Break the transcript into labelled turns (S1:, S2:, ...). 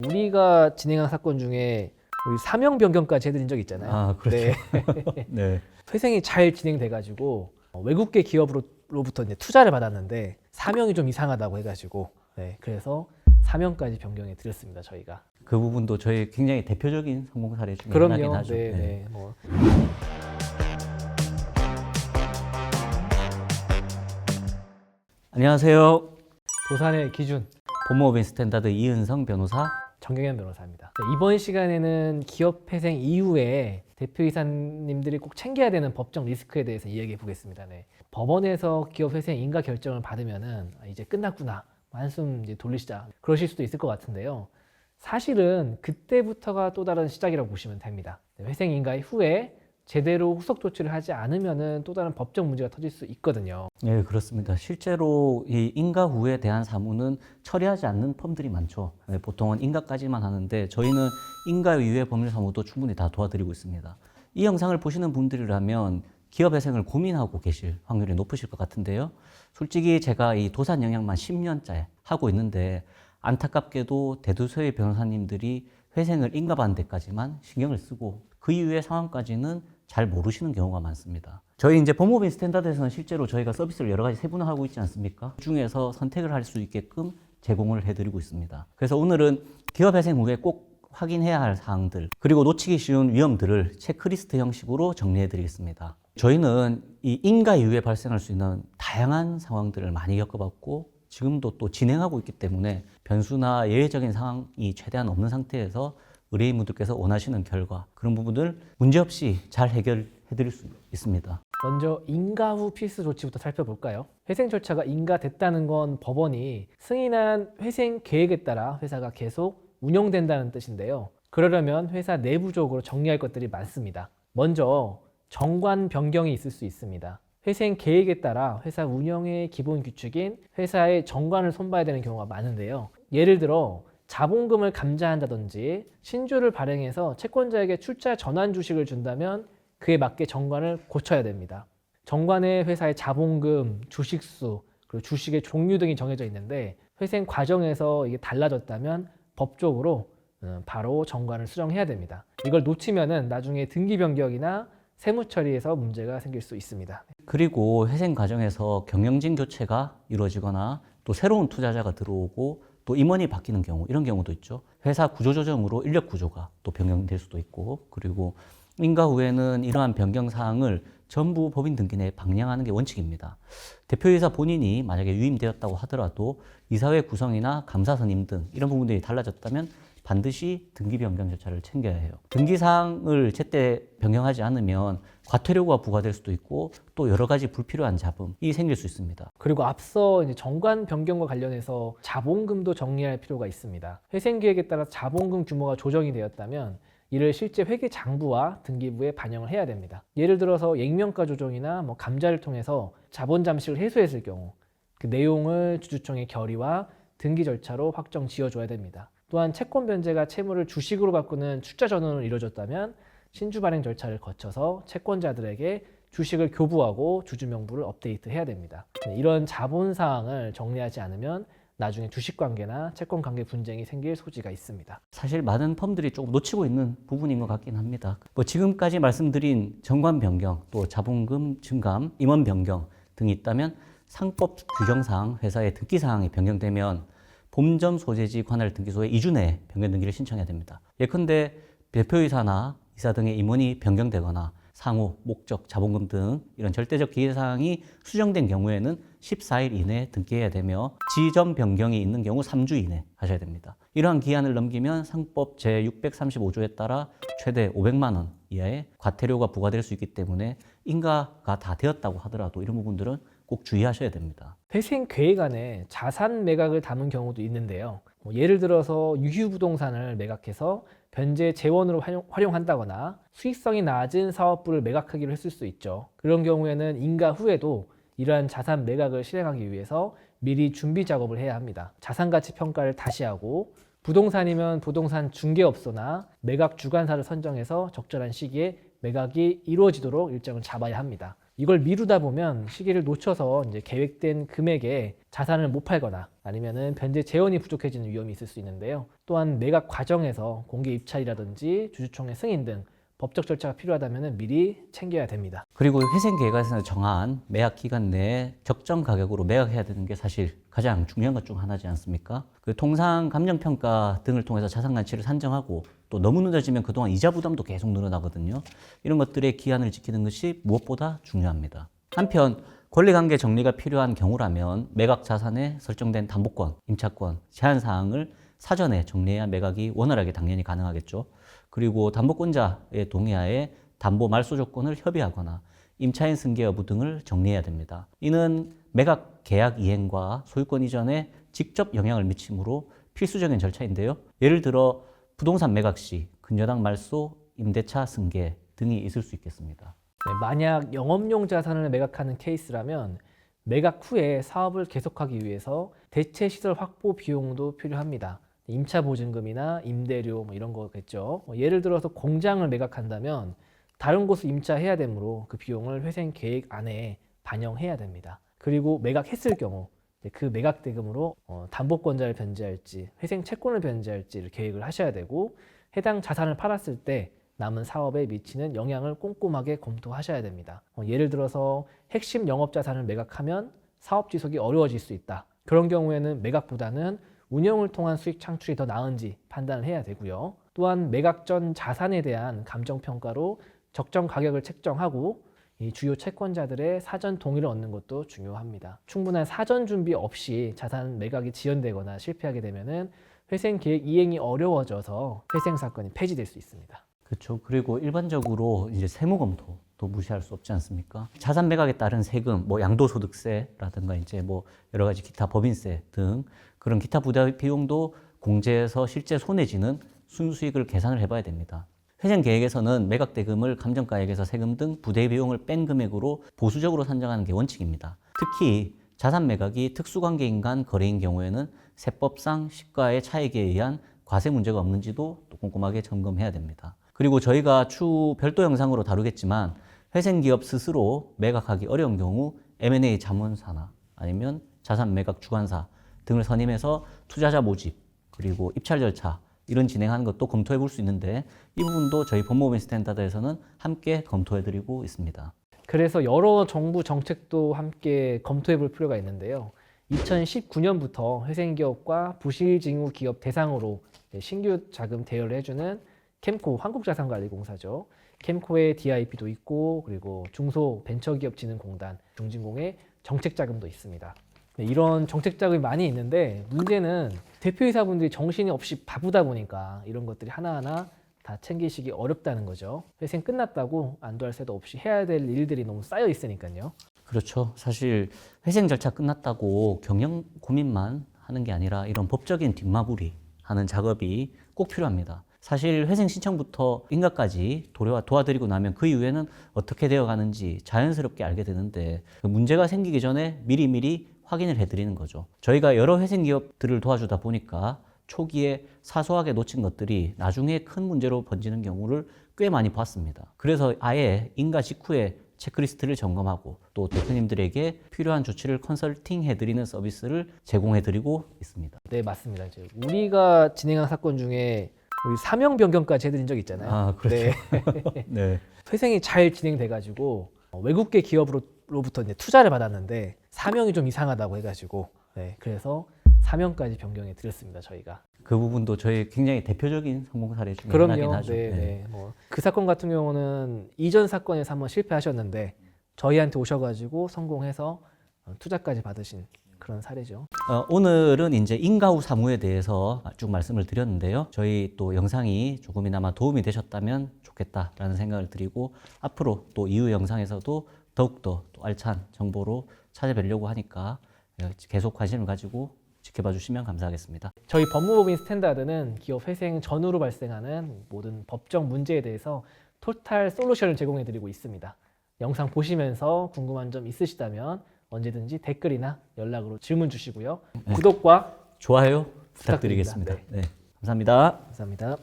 S1: 우리가 진행한 사건 중에 우리 사명 변경까지 해드린 적 있잖아요.
S2: 아, 그렇죠.
S1: 네.
S2: 네.
S1: 회생이 잘 진행돼가지고 외국계 기업으로부터 이제 투자를 받았는데 사명이 좀 이상하다고 해가지고 그래서 사명까지 변경해 드렸습니다. 저희가.
S2: 그 부분도 저희 굉장히 대표적인 성공 사례 중에
S1: 그럼요.
S2: 하나긴 하죠.
S1: 네.
S2: 안녕하세요.
S1: 도산의 기준
S2: 법무법인 스탠다드 이은성 변호사.
S1: 정경현 변호사입니다. 이번 시간에는 기업 회생 이후에 대표이사님들이 꼭 챙겨야 되는 법적 리스크에 대해서 이야기해 보겠습니다. 법원에서 기업 회생 인가 결정을 받으면은 이제 끝났구나, 한숨 이제 돌리시자, 그러실 수도 있을 것 같은데요. 사실은 그때부터가 또 다른 시작이라고 보시면 됩니다. 회생 인가 후에 제대로 후속 조치를 하지 않으면은 또 다른 법적 문제가 터질 수 있거든요.
S2: 네, 그렇습니다. 실제로 이 인가 후에 대한 사무는 처리하지 않는 펌들이 많죠. 보통은 인가까지만 하는데 저희는 인가 이후의 법률 사무도 충분히 다 도와드리고 있습니다. 이 영상을 보시는 분들이라면 기업 회생을 고민하고 계실 확률이 높으실 것 같은데요. 솔직히 제가 이 도산 영향만 10년째 하고 있는데 안타깝게도 대다수의 변호사님들이 회생을 인가받는 데까지만 신경을 쓰고 그 이후의 상황까지는 잘 모르시는 경우가 많습니다. 저희 이제 법무법인 스탠다드에서는 실제로 저희가 서비스를 여러 가지 세분화하고 있지 않습니까? 그 중에서 선택을 할 수 있게끔 제공을 해드리고 있습니다. 그래서 오늘은 기업 회생 후에 꼭 확인해야 할 사항들, 그리고 놓치기 쉬운 위험들을 체크리스트 형식으로 정리해 드리겠습니다. 저희는 이 인가 이후에 발생할 수 있는 다양한 상황들을 많이 겪어봤고 지금도 또 진행하고 있기 때문에 변수나 예외적인 상황이 최대한 없는 상태에서 의뢰인분들께서 원하시는 결과, 그런 부분을 문제없이 잘 해결해 드릴 수 있습니다.
S1: 먼저 인가 후 필수 조치부터 살펴볼까요? 회생 절차가 인가됐다는 건 법원이 승인한 회생 계획에 따라 회사가 계속 운영된다는 뜻인데요. 그러려면 회사 내부적으로 정리할 것들이 많습니다. 먼저 정관 변경이 있을 수 있습니다. 회생 계획에 따라 회사 운영의 기본 규칙인 회사의 정관을 손봐야 되는 경우가 많은데요. 예를 들어 자본금을 감자한다든지 신주를 발행해서 채권자에게 출자 전환 주식을 준다면 그에 맞게 정관을 고쳐야 됩니다. 정관에 회사의 자본금, 주식수, 그리고 주식의 종류 등이 정해져 있는데 회생 과정에서 이게 달라졌다면 법적으로 바로 정관을 수정해야 됩니다. 이걸 놓치면은 나중에 등기 변경이나 세무 처리에서 문제가 생길 수 있습니다.
S2: 그리고 회생 과정에서 경영진 교체가 이루어지거나 또 새로운 투자자가 들어오고 또 임원이 바뀌는 경우, 이런 경우도 있죠. 회사 구조 조정으로 인력 구조가 또 변경될 수도 있고, 그리고 인가 후에는 이러한 변경 사항을 전부 법인 등기 내에 방영하는 게 원칙입니다. 대표이사 본인이 만약에 유임되었다고 하더라도 이사회 구성이나 감사 선임 등 이런 부분들이 달라졌다면 반드시 등기 변경 절차를 챙겨야 해요. 등기 사항을 제때 변경하지 않으면 과태료가 부과될 수도 있고 또 여러 가지 불필요한 잡음이 생길 수 있습니다.
S1: 그리고 앞서 이제 정관 변경과 관련해서 자본금도 정리할 필요가 있습니다. 회생 계획에 따라 자본금 규모가 조정이 되었다면 이를 실제 회계 장부와 등기부에 반영을 해야 됩니다. 예를 들어서 액면가 조정이나 감자를 통해서 자본 잠식을 해소했을 경우 그 내용을 주주총회 결의와 등기 절차로 확정 지어줘야 됩니다. 또한 채권 변제가 채무를 주식으로 바꾸는 출자 전환을 이루어졌다면 신주 발행 절차를 거쳐서 채권자들에게 주식을 교부하고 주주 명부를 업데이트해야 됩니다. 이런 자본 사항을 정리하지 않으면 나중에 주식 관계나 채권 관계 분쟁이 생길 소지가 있습니다.
S2: 사실 많은 펌들이 조금 놓치고 있는 부분인 것 같긴 합니다. 지금까지 말씀드린 정관 변경, 또 자본금 증감, 임원 변경 등이 있다면 상법 규정상 회사의 등기 사항이 변경되면 본점 소재지 관할 등기소에 2주 내에 변경 등기를 신청해야 됩니다. 예컨대 대표이사나 이사 등의 임원이 변경되거나 상호, 목적, 자본금 등 이런 절대적 기회사항이 수정된 경우에는 14일 이내에 등기해야 되며 지점 변경이 있는 경우 3주 이내 하셔야 됩니다. 이러한 기한을 넘기면 상법 제635조에 따라 최대 500만 원 이하의 과태료가 부과될 수 있기 때문에 인가가 다 되었다고 하더라도 이런 부분들은 꼭 주의하셔야 됩니다.
S1: 회생 계획 안에 자산 매각을 담은 경우도 있는데요. 예를 들어서 유휴부동산을 매각해서 변제 재원으로 활용한다거나 수익성이 낮은 사업부를 매각하기로 했을 수 있죠. 그런 경우에는 인가 후에도 이러한 자산 매각을 실행하기 위해서 미리 준비 작업을 해야 합니다. 자산가치 평가를 다시 하고 부동산이면 부동산 중개업소나 매각 주관사를 선정해서 적절한 시기에 매각이 이루어지도록 일정을 잡아야 합니다. 이걸 미루다 보면 시기를 놓쳐서 이제 계획된 금액에 자산을 못 팔거나 아니면은 변제 재원이 부족해지는 위험이 있을 수 있는데요. 또한 매각 과정에서 공개 입찰이라든지 주주총회 승인 등 법적 절차가 필요하다면 미리 챙겨야 됩니다.
S2: 그리고 회생계획에서 정한 매각 기간 내에 적정 가격으로 매각해야 되는 게 사실 가장 중요한 것 중 하나지 않습니까? 그 통상 감정평가 등을 통해서 자산 가치를 산정하고 또 너무 늦어지면 그동안 이자 부담도 계속 늘어나거든요. 이런 것들의 기한을 지키는 것이 무엇보다 중요합니다. 한편 권리관계 정리가 필요한 경우라면 매각 자산에 설정된 담보권, 임차권, 제한 사항을 사전에 정리해야 매각이 원활하게 당연히 가능하겠죠. 그리고 담보권자의 동의하에 담보 말소 조건을 협의하거나 임차인 승계 여부 등을 정리해야 됩니다. 이는 매각 계약 이행과 소유권 이전에 직접 영향을 미치므로 필수적인 절차인데요. 예를 들어 부동산 매각 시 근저당 말소, 임대차 승계 등이 있을 수 있겠습니다.
S1: 네, 만약 영업용 자산을 매각하는 케이스라면 매각 후에 사업을 계속하기 위해서 대체 시설 확보 비용도 필요합니다. 임차 보증금이나 임대료 이런 거겠죠. 예를 들어서 공장을 매각한다면 다른 곳을 임차해야 되므로 그 비용을 회생 계획 안에 반영해야 됩니다. 그리고 매각했을 경우 그 매각 대금으로 담보권자를 변제할지 회생 채권을 변제할지를 계획을 하셔야 되고 해당 자산을 팔았을 때 남은 사업에 미치는 영향을 꼼꼼하게 검토하셔야 됩니다. 예를 들어서 핵심 영업 자산을 매각하면 사업 지속이 어려워질 수 있다. 그런 경우에는 매각보다는 운영을 통한 수익 창출이 더 나은지 판단을 해야 되고요. 또한 매각 전 자산에 대한 감정평가로 적정 가격을 책정하고 이 주요 채권자들의 사전 동의를 얻는 것도 중요합니다. 충분한 사전 준비 없이 자산 매각이 지연되거나 실패하게 되면은 회생 계획 이행이 어려워져서 회생 사건이 폐지될 수 있습니다.
S2: 그렇죠. 그리고 일반적으로 이제 세무 검토도 무시할 수 없지 않습니까? 자산 매각에 따른 세금, 뭐 양도소득세라든가 이제 뭐 여러 가지 기타 법인세 등 그런 기타 부담 비용도 공제해서 실제 손해지는 순수익을 계산을 해봐야 됩니다. 회생 계획에서는 매각 대금을 감정가액에서 세금 등 부대 비용을 뺀 금액으로 보수적으로 산정하는 게 원칙입니다. 특히 자산 매각이 특수관계인 간 거래인 경우에는 세법상 시가의 차익에 의한 과세 문제가 없는지도 또 꼼꼼하게 점검해야 됩니다. 그리고 저희가 추후 별도 영상으로 다루겠지만 회생기업 스스로 매각하기 어려운 경우 M&A 자문사나 아니면 자산 매각 주관사 등을 선임해서 투자자 모집 그리고 입찰 절차 이런 진행하는 것도 검토해 볼 수 있는데 이 부분도 저희 법무법인 스탠다드에서는 함께 검토해 드리고 있습니다.
S1: 그래서 여러 정부 정책도 함께 검토해 볼 필요가 있는데요. 2019년부터 회생기업과 부실징후 기업 대상으로 신규 자금 대여를 해주는 캠코 한국자산관리공사죠. 캠코의 DIP도 있고 그리고 중소벤처기업진흥공단 중진공의 정책자금도 있습니다. 이런 정책자금이 많이 있는데 문제는 대표이사분들이 정신이 없이 바쁘다 보니까 이런 것들이 하나하나 다 챙기시기 어렵다는 거죠. 회생 끝났다고 안도할 새도 없이 해야 될 일들이 너무 쌓여 있으니까요.
S2: 그렇죠. 사실 회생 절차 끝났다고 경영 고민만 하는 게 아니라 이런 법적인 뒷마무리 하는 작업이 꼭 필요합니다. 사실 회생 신청부터 인가까지 도와드리고 나면 그 이후에는 어떻게 되어가는지 자연스럽게 알게 되는데 문제가 생기기 전에 미리미리 확인을 해드리는 거죠. 저희가 여러 회생 기업들을 도와주다 보니까 초기에 사소하게 놓친 것들이 나중에 큰 문제로 번지는 경우를 꽤 많이 봤습니다. 그래서 아예 인가 직후에 체크리스트를 점검하고 또 대표님들에게 필요한 조치를 컨설팅 해드리는 서비스를 제공해드리고 있습니다.
S1: 네, 맞습니다. 이제 우리가 진행한 사건 중에 우리 사명 변경까지 해드린 적 있잖아요.
S2: 아, 그렇죠.
S1: 네.
S2: 네.
S1: 회생이 잘 진행돼가지고 외국계 기업으로부터 이제 투자를 받았는데 사명이 좀 이상하다고 해가지고 그래서 사명까지 변경해 드렸습니다. 저희가.
S2: 그 부분도 저희 굉장히 대표적인 성공 사례 중에 하나긴 하죠.
S1: 네. 그 사건 같은 경우는 이전 사건에서 한번 실패하셨는데 저희한테 오셔가지고 성공해서 투자까지 받으신 그런 사례죠.
S2: 오늘은 이제 인가 후 사무에 대해서 쭉 말씀을 드렸는데요. 저희 또 영상이 조금이나마 도움이 되셨다면 좋겠다라는 생각을 드리고 앞으로 또 이후 영상에서도 더욱더 또 알찬 정보로 찾아뵈려고 하니까 계속 관심을 가지고 지켜봐 주시면 감사하겠습니다.
S1: 저희 법무법인 스탠다드는 기업 회생 전후로 발생하는 모든 법적 문제에 대해서 토탈 솔루션을 제공해 드리고 있습니다. 영상 보시면서 궁금한 점 있으시다면 언제든지 댓글이나 연락으로 질문 주시고요. 구독과
S2: 좋아요 부탁드리겠습니다.
S1: 부탁드립니다.
S2: 네. 감사합니다.
S1: 감사합니다.